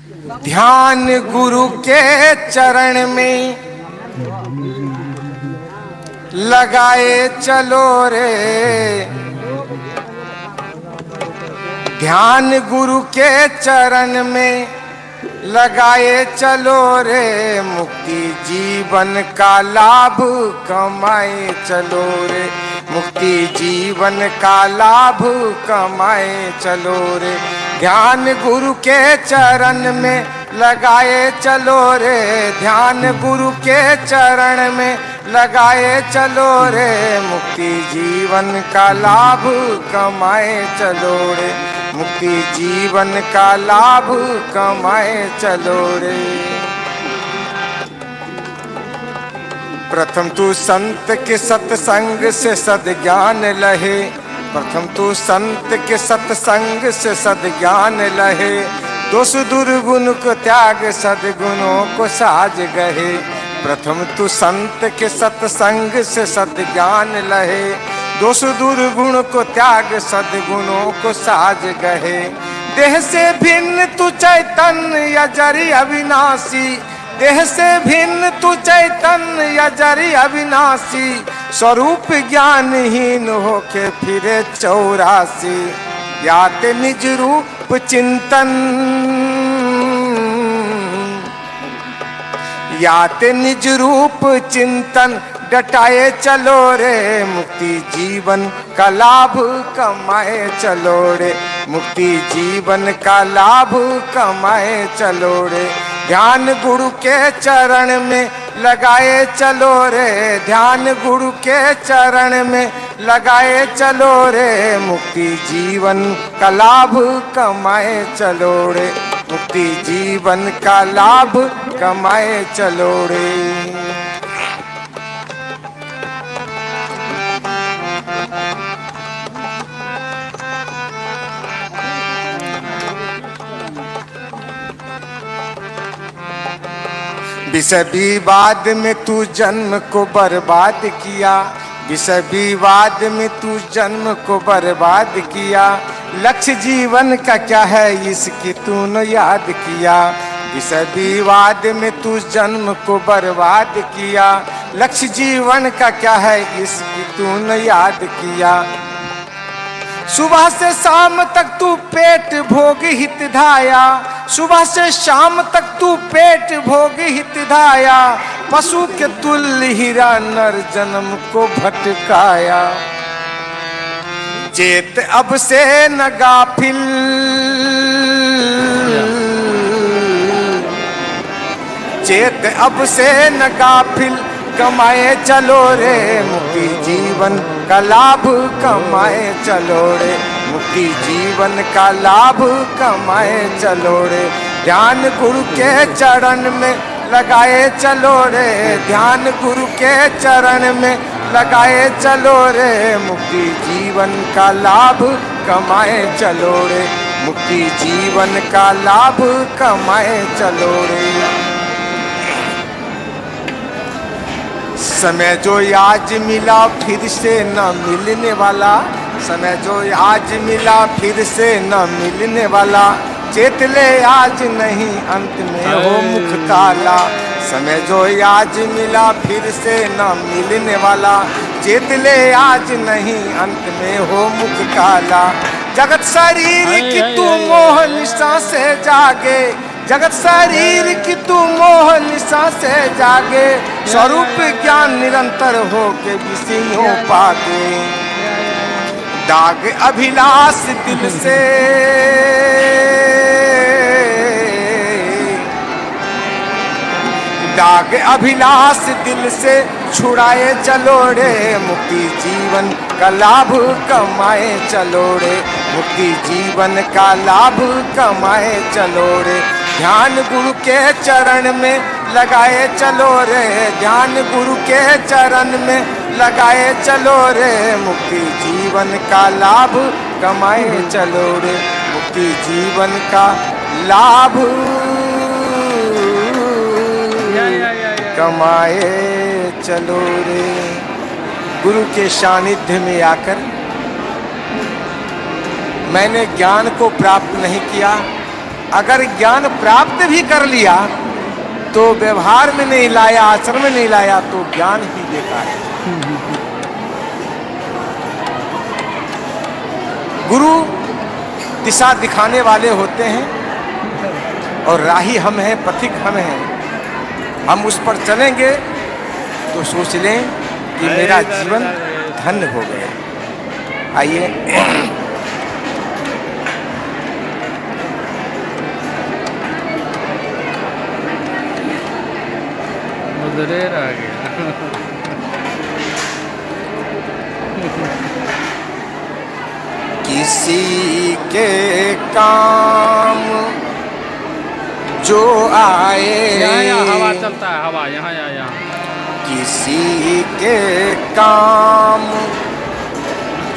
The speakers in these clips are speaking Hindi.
ध्यान गुरु के चरण में लगाए चलो रे, ध्यान गुरु के चरण में लगाए चलो रे, मुक्ति जीवन का लाभ कमाए चलो रे, मुक्ति जीवन का लाभ कमाए चलो रे। ध्यान गुरु के चरण में लगाए चलो रे, ध्यान गुरु के चरण में लगाए चलो रे, मुक्ति जीवन का लाभ कमाए चलो रे, मुक्ति जीवन का लाभ कमाए चलो रे। प्रथम तू संत के सत्संग से सद्ज्ञान लहे, प्रथम तू संत के सत्संग से सद्ज्ञान लहे, दोष दुर्गुण को त्याग सद्गुणों को साज गहे। प्रथम तू संत के सत्संग से सद्ज्ञान लहे, दोष दुर्गुण को त्याग सद्गुणों को साज गहे। देह से भिन्न तू चैतन्य अजरी अविनाशी, देह से भिन्न तू चैतन्य अजरी अविनाशी, स्वरूप ज्ञानहीन होके फिरे 84। याते निज रूप चिंतन, याते निज रूप चिंतन डटाए चलो रे, मुक्ति जीवन का लाभ कमाए चलो रे, मुक्ति जीवन का लाभ कमाए चलो रे। ध्यान गुरु के चरण में लगाए चलो रे, ध्यान गुरु के चरण में लगाए चलो रे, मुक्ति जीवन का लाभ कमाए चलो रे, मुक्ति जीवन का लाभ कमाए चलो रे। विषय विवाद में तू जन्म को बर्बाद किया, विषय विवाद में तू जन्म को बर्बाद किया, लक्ष्य जीवन का क्या है इसकी तूने याद किया। विषय विवाद में तू जन्म को बर्बाद किया, लक्ष्य जीवन का क्या है इसकी तूने याद किया। सुबह से शाम तक तू पेट भोग हित धाया, सुबह से शाम तक तू पेट भोग हित धाया, पशु के तुल्य हीरा नर जन्म को भटकाया। चेत अब से न गाफिल, चेत अब से न गाफिल कमाए चलो रे, मुक्ति जीवन का लाभ कमाए चलो रे, मुक्ति जीवन का लाभ कमाए चलो रे। ध्यान गुरु के चरण में लगाए चलो रे, ध्यान गुरु के चरण में लगाए चलो रे, मुक्ति जीवन का लाभ कमाए चलो रे, मुक्ति जीवन का लाभ कमाए चलो रे। समय जो आज मिला फिर से न मिलने वाला, समय जो आज मिला फिर से न मिलने वाला, चेत ले आज नहीं अंत में हो मुख काला। समय जो आज मिला फिर से न मिलने वाला, चेत ले आज नहीं अंत में हो मुख काला। जगत शरीर की तू मोह निशा से जागे, जगत शरीर की तू मोह निशा से जागे, स्वरूप ज्ञान निरंतर हो के विषयों पागे। दाग अभिलाष दिल से, दाग अभिलाष दिल से छुड़ाए चलो रे, मुक्ति जीवन का लाभ कमाए चलो रे, मुक्ति जीवन का लाभ कमाए चलो रे। ध्यान गुरु के चरण में लगाए चलो रे, ध्यान गुरु के चरण में लगाए चलो रे, मुक्ति जीवन का लाभ कमाए चलो रे, मुक्ति जीवन का लाभ कमाए चलो रे। गुरु के सानिध्य में आकर मैंने ज्ञान को प्राप्त नहीं किया, अगर ज्ञान प्राप्त भी कर लिया तो व्यवहार में नहीं लाया, आचरण में नहीं लाया, तो ज्ञान ही बेकार है। गुरु दिशा दिखाने वाले होते हैं और राही हम हैं, पथिक हम हैं। हम उस पर चलेंगे तो सोच लें कि मेरा जीवन धन्य हो गया। आइए उधर आ गया। किसी के काम जो आए, यहाँ हवा चलता है, हवा यहाँ किसी के काम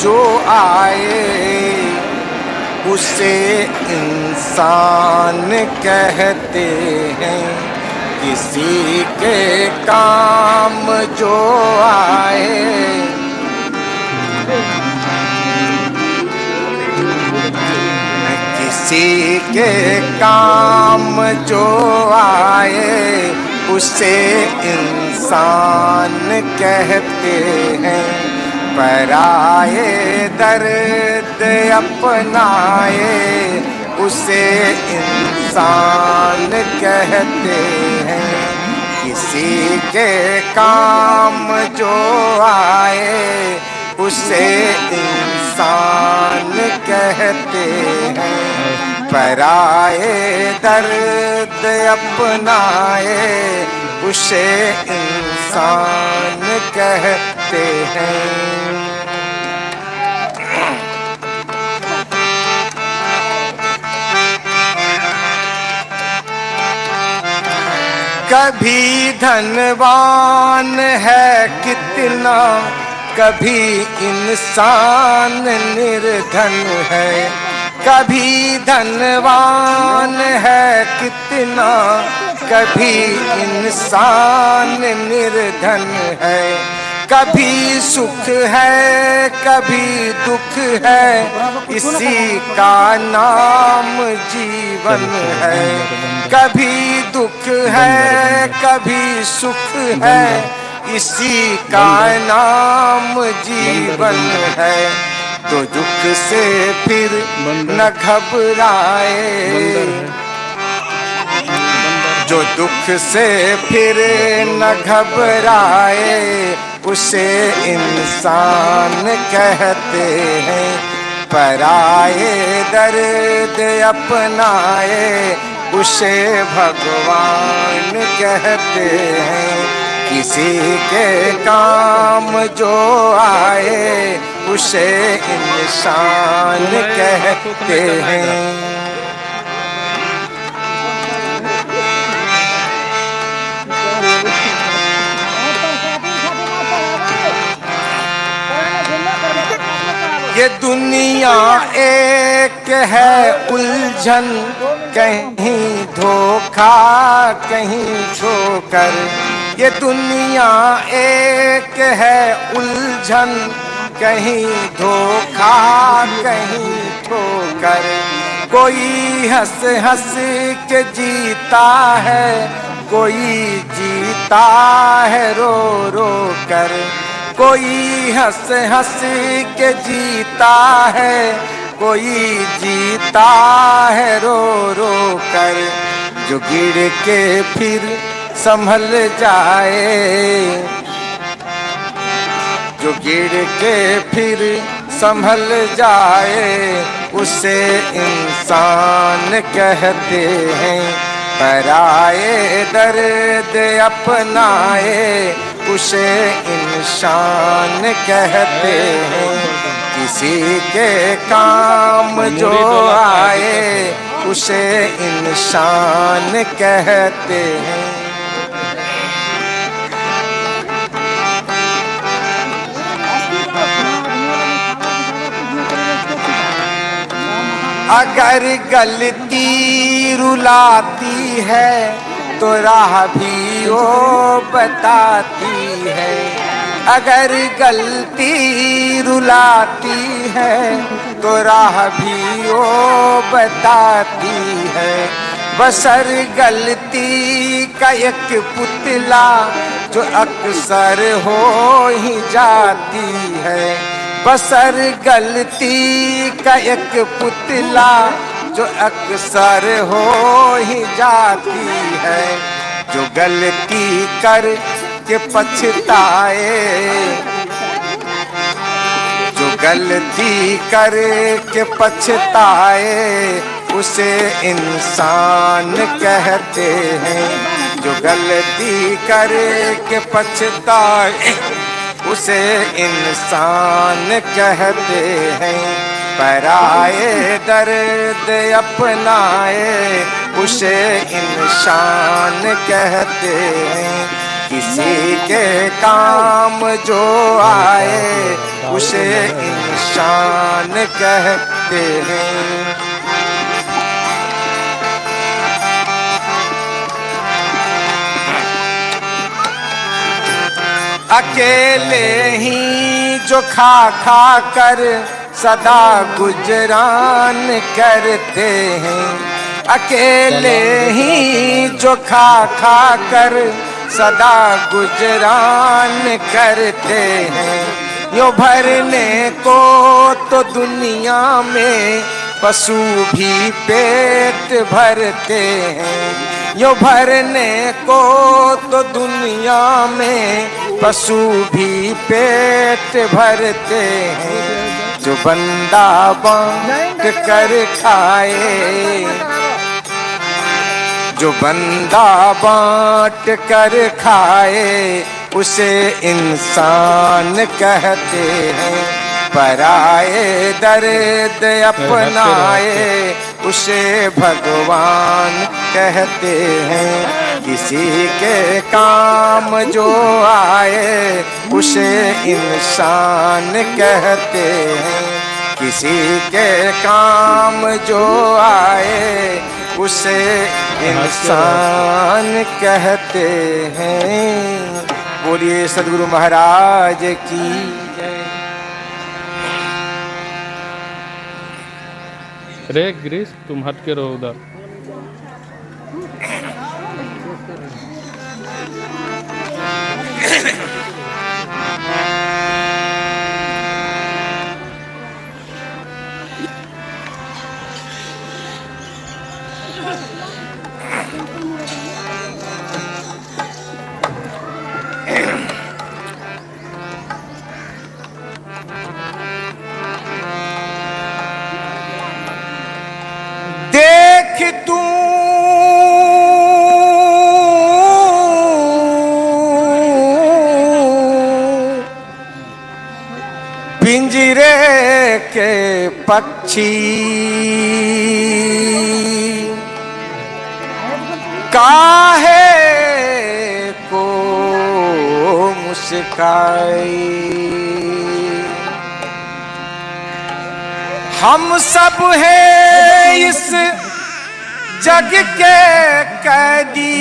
जो आए उसे इंसान कहते हैं। किसी के काम जो आए, किसी के काम जो आए उसे इंसान कहते हैं। पराए दर्द अपनाए उसे इंसान कहते हैं। किसी के काम जो आए उसे इंसान कहते हैं। पराए दर्द अपनाए उसे इंसान कहते हैं। कभी धनवान है कितना, कभी इंसान निर्धन है। कभी धनवान है कितना, कभी इंसान निर्धन है। कभी सुख है कभी दुख है, इसी का नाम जीवन है। कभी दुख है कभी सुख है, इसी का नाम जीवन है। तो दुख से फिर न घबराए, जो दुख से फिर न घबराए उसे इंसान कहते हैं। पराए दर्द अपनाए उसे भगवान कहते हैं। किसी के काम जो आए उसे इंसान कहते हैं। ये दुनिया एक है उलझन, कहीं धोखा कहीं ठोकर। ये दुनिया एक है उलझन, कहीं धोखा कहीं ठोकर। कोई हंस हंस के जीता है, कोई जीता है रो रो कर। कोई हंस हंस के जीता है, कोई जीता है रो रो कर। जो गिर के फिर संभल जाए, जो गिर के फिर संभल जाए उसे इंसान कहते हैं। पराए दर्द अपनाए उसे इंसान कहते हैं। किसी के काम जो आए उसे इंसान कहते हैं। अगर गलती रुलाती है तो राह भी वो बताती है। अगर गलती रुलाती है तो राह भी वो बताती है। बसर गलती का एक पुतला जो अक्सर हो ही जाती है। बसर गलती का एक पुतला जो अक्सर हो ही जाती है। जो गलती कर के पछताए, जो गलती कर के पछताए उसे इंसान कहते हैं। जो गलती कर के पछताए उसे इंसान कहते हैं। पराए दर्द अपनाए उसे इंसान कहते हैं। किसी के काम जो आए उसे इंसान कहते हैं। अकेले ही जो खा खा कर सदा गुजरान करते हैं। अकेले ही जो खा खा कर सदा गुजरान करते हैं। यो भरने को तो दुनिया में पशु भी पेट भरते हैं। यो भरने को तो दुनिया में पशु भी पेट भरते हैं। जो बंदा बांट कर खाए, जो बंदा बांट कर खाए उसे इंसान कहते हैं। पराए दर्द अपनाए उसे भगवान कहते हैं। किसी के काम जो आए उसे इंसान कहते हैं। किसी के काम जो आए उसे इंसान कहते हैं। बोलिए सद्गुरु महाराज की जय। रे गिरीश, तुम हट के रहो उधर। देख तू पिंजरे के पक्षी काहे को मुस्काई। हम सब हैं इस जग के कैदी,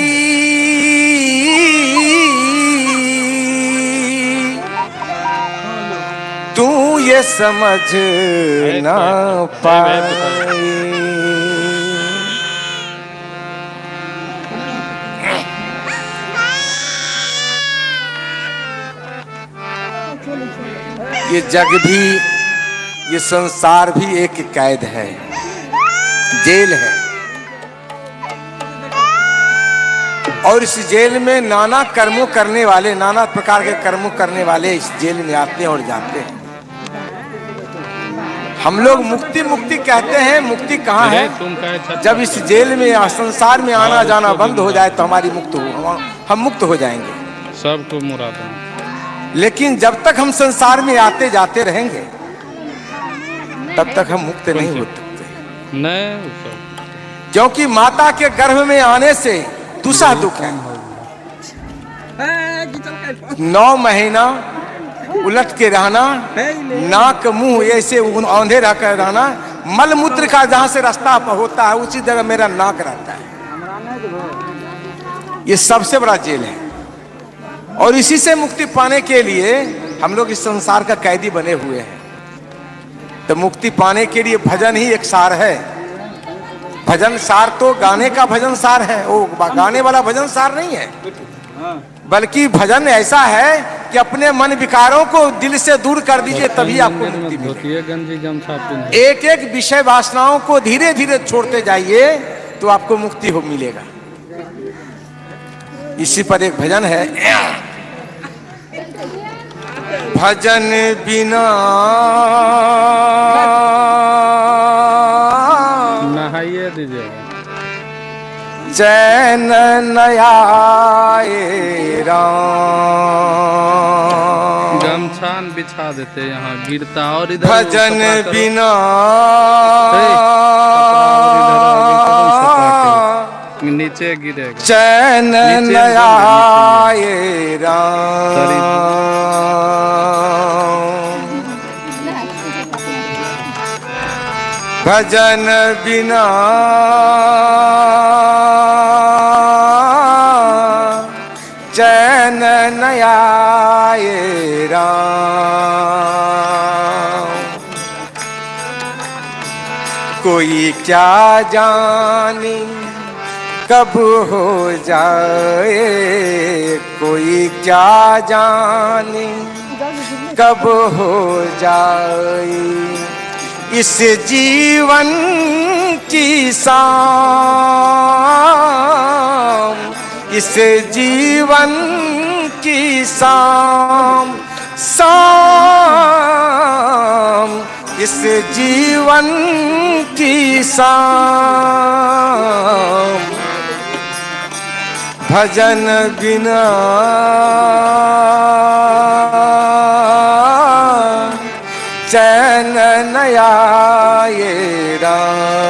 तू ये समझ ना पाए। ये जग भी, ये संसार भी एक कैद है, जेल है। और इस जेल में नाना कर्मों करने वाले, नाना प्रकार के कर्मों करने वाले इस जेल में आते हैं और जाते हैं। हम लोग मुक्ति मुक्ति कहते हैं, मुक्ति कहाँ है? जब इस जेल में या संसार में आना जाना बंद हो जाए तो हमारी मुक्त हो, हम मुक्त हो जाएंगे। सबको मुराद है। लेकिन जब तक हम संसार में आते जाते रहेंगे तब तक हम मुक्त नहीं हो सकते। नहीं, क्योंकि माता के गर्भ में आने से दूसरा दुख है। 9 महीना उलट के रहना, नाक मुंह ऐसे औंधे रहकर रहना। मल मूत्र का जहां से रास्ता होता है उसी जगह मेरा नाक रहता है। ये सबसे बड़ा जेल है। और इसी से मुक्ति पाने के लिए हम लोग इस संसार का कैदी बने हुए हैं। तो मुक्ति पाने के लिए भजन ही एक सार है। भजन सार तो गाने का भजन सार है, वो गाने वाला भजन सार नहीं है, बल्कि भजन ऐसा है कि अपने मन विकारों को दिल से दूर कर दीजिए, तभी आपको मुक्ति मिलेगी। एक एक विषय वासनाओं को धीरे धीरे छोड़ते जाइए तो आपको मुक्ति हो मिलेगा। इसी पर एक भजन है, भजन बिना नहाइए दीजिए चैन न आए राम। गमछान बिछा देते यहाँ गिरता और इधर भजन बिना नीचे गिरेगा, चैन न आए राम। भजन बिना चैन न आए राम। कोई क्या जाने कब हो जाए, कोई क्या जाने कब हो जाए, इस जीवन की शाम, इस जीवन की शाम, शाम, इस जीवन की शाम। भजन बिना चैन न आए राम।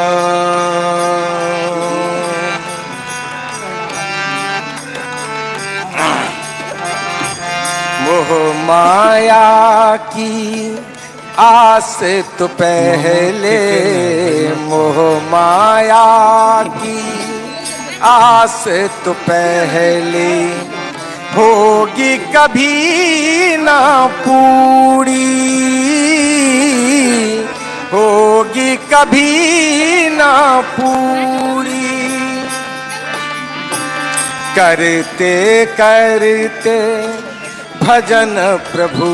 मोह माया की आस तो पहले, मोह माया की आस तो पहले, होगी कभी ना पूरी, होगी कभी ना पूरी। करते करते भजन प्रभु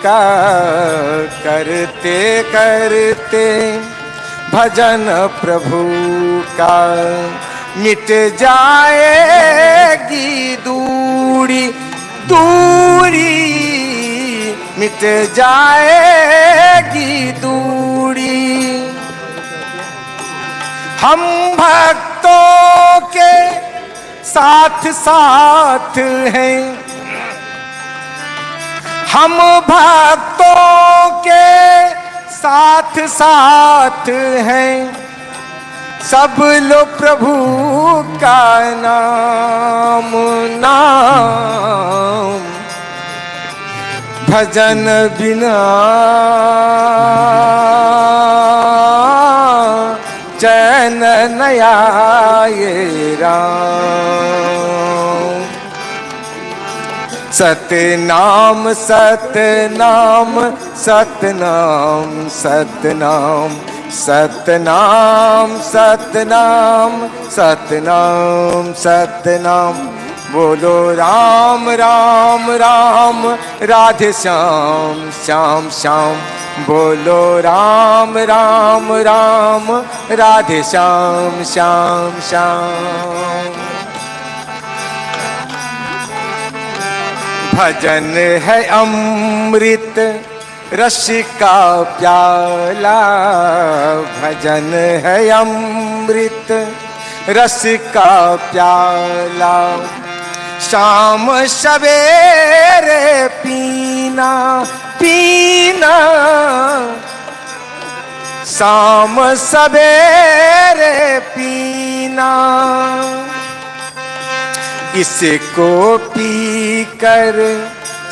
का, करते करते भजन प्रभु का, मिट जाएगी दूरी, दूरी मिट जाएगी दूरी। हम भक्तों के साथ साथ हैं, हम भक्तों के साथ साथ हैं, सब लोग प्रभु का नाम नाम। भजन बिना चैन न आए राम। सतनाम सतनाम सतनाम सतनाम सतनाम सतनाम सतनाम सतनाम। बोलो राम राम राम राधे श्याम श्याम श्याम। बोलो राम राम राम राधे श्याम श्याम श्याम। भजन है अमृत रस का प्याला, भजन है अमृत रस का प्याला। शाम सवेरे पीना पीना, शाम सवेरे पीना। इसको पीकर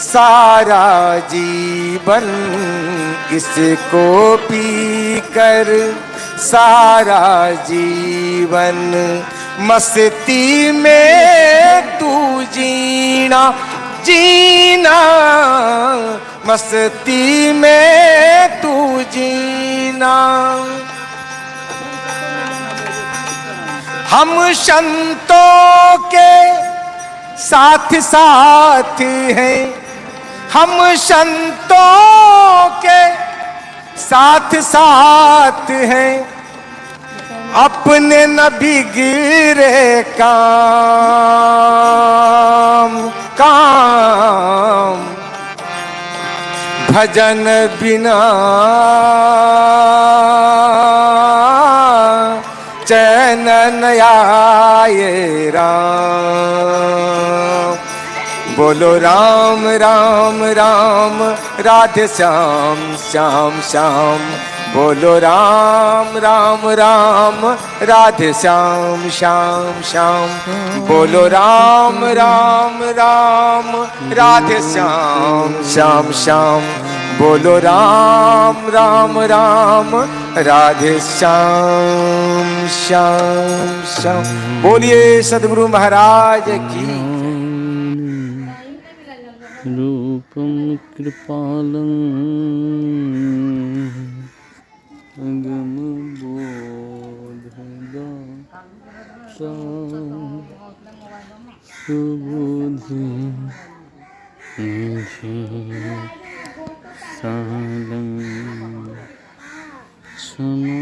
सारा जीवन, इसको पीकर सारा जीवन। मस्ती में तू जीना जीना, मस्ती में तू जीना। हम संतों के साथ साथ हैं, हम संतों के साथ साथ हैं, अपने न बिगड़े काम काम। भजन बिना चैन न आए राम। बोलो राम राम राम राधे श्याम श्याम श्याम। बोलो राम राम राम राधे श्याम श्याम श्याम। बोलो राम राम राम राधे श्याम श्याम श्याम। बोलो राम राम राम राधे श्याम श्याम श्याम। बोलिए सद्गुरु महाराज की। रूपम कृपालं अगम बोधदाता सुबुद्धि सालं क्षमा